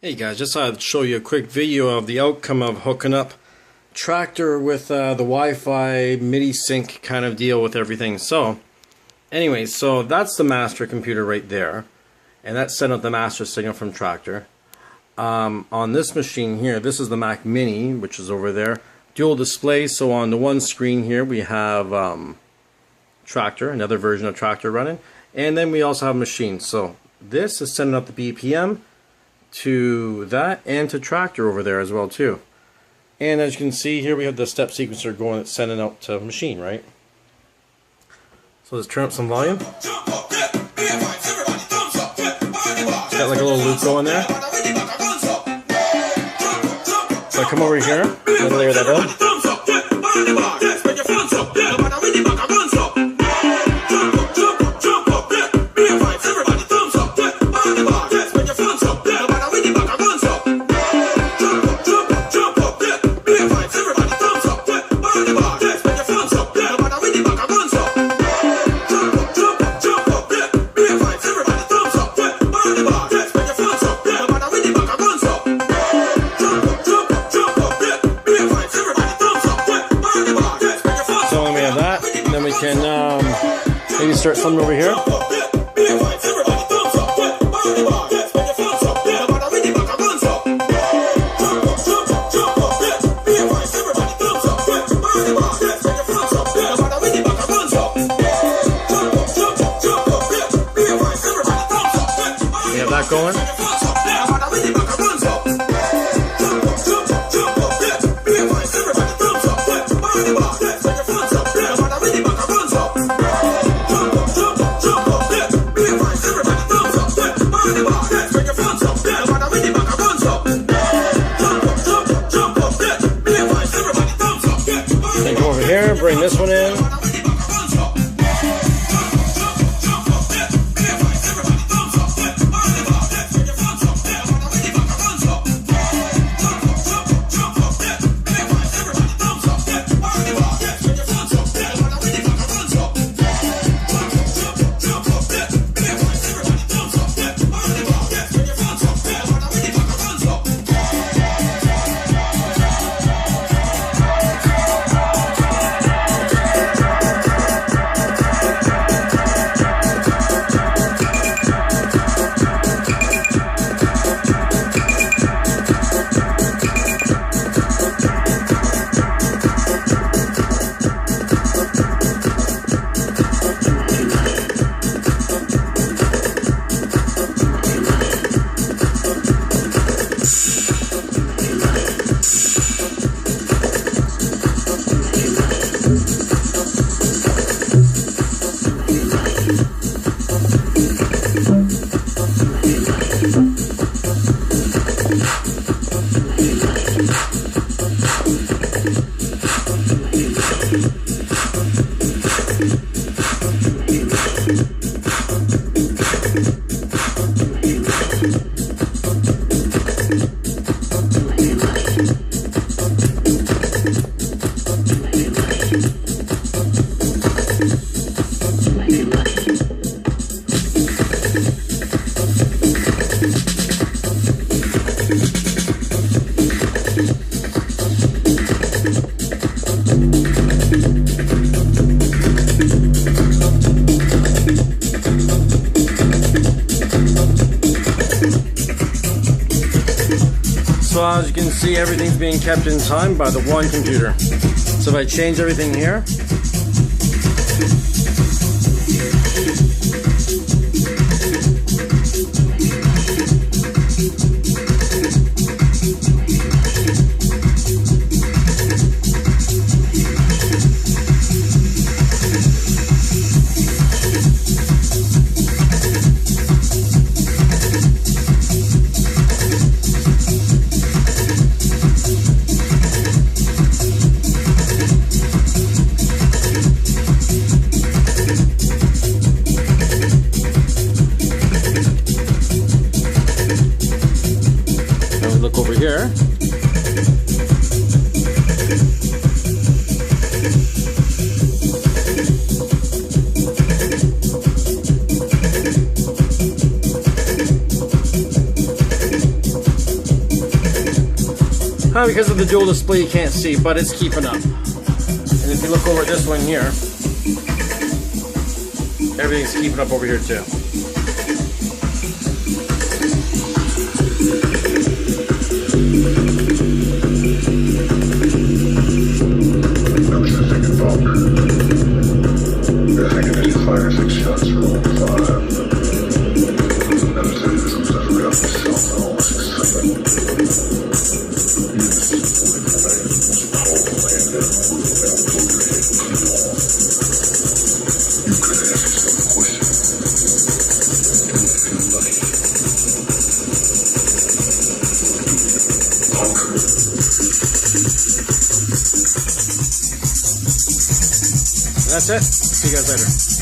Hey guys, just thought I'd show you a quick video of the outcome of hooking up Traktor with the Wi-Fi MIDI sync kind of deal with everything. So anyway, so that's the master computer right there, and that's sending out the master signal from Traktor. On this machine here, this is the Mac Mini, which is over there. Dual display, so on the one screen here we have Traktor, another version of Traktor running, and then we also have a machine. So this is sending out the BPM to that and to Traktor over there as well too. And as you can see here, we have the step sequencer going, sending out to machine, right? So let's turn up some volume. It's got like a little loop going there. So I come over here and layer that out. Then we can maybe start something over here. We have that going. Go over here, bring this one in. So as you can see, everything's being kept in time by the one computer. So if I change everything here, look over here. Because of the dual display you can't see, but it's keeping up. And if you look over at this one here, everything's keeping up over here too. That's it. See you guys later.